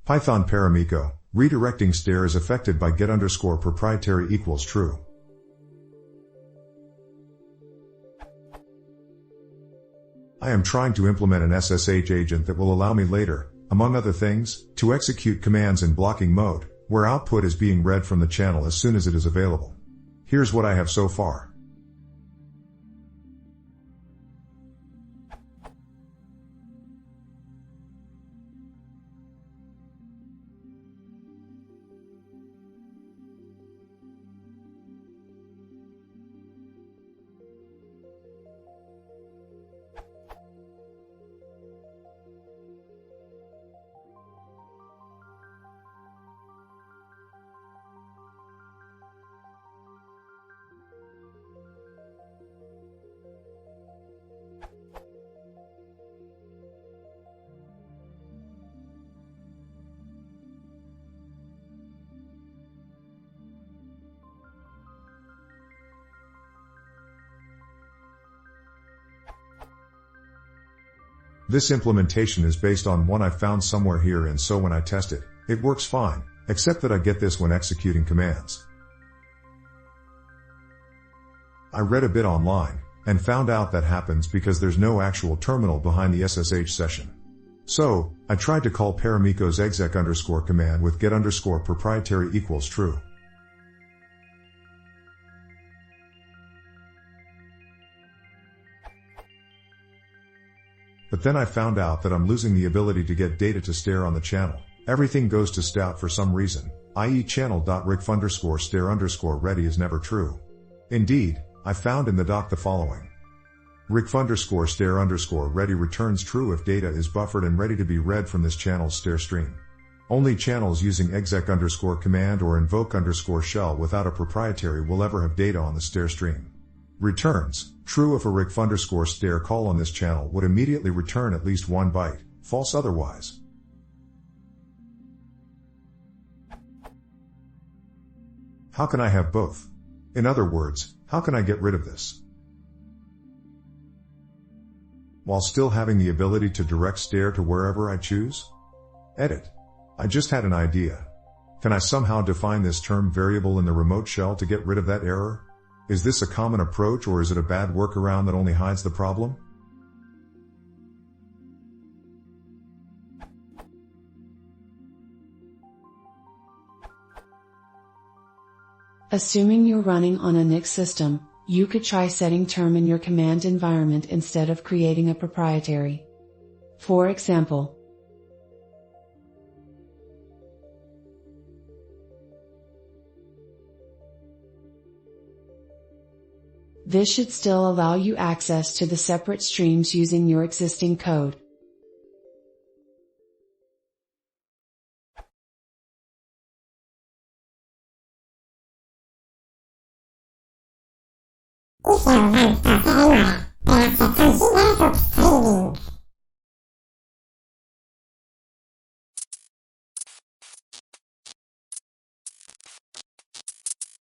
Python paramiko, redirecting stderr is affected by get underscore proprietary equals true. I am trying to implement an SSH agent that will allow me later, among other things, to execute commands in blocking mode, where output is being read from the channel as soon as it is available. Here's what I have so far. This implementation is based on one I found somewhere here, and so when I test it, it works fine, except that I get this when executing commands. I read a bit online, and found out that happens because there's no actual terminal behind the SSH session. So, I tried to call paramiko's exec underscore command with get underscore proprietary equals true. But then I found out that I'm losing the ability to get data to stderr on the channel. Everything goes to stout for some reason, i.e. channel.ricf underscore stderr underscore ready is never true. Indeed, I found in the doc the following. Ricf underscore stderr underscore ready returns true if data is buffered and ready to be read from this channel's stderr stream. Only channels using exec underscore command or invoke underscore shell without a proprietary will ever have data on the stderr stream. Returns, true if a ricf underscore stderr call on this channel would immediately return at least 1 byte, false otherwise. How can I have both? In other words, how can I get rid of this while still having the ability to direct stderr to wherever I choose? Edit. I just had an idea. Can I somehow define this term variable in the remote shell to get rid of that error? Is this a common approach, or is it a bad workaround that only hides the problem? Assuming you're running on a NIC system, you could try setting term in your command environment instead of creating a proprietary. For example, this should still allow you access to the separate streams using your existing code. Isso é um rank anyway, but after 2 years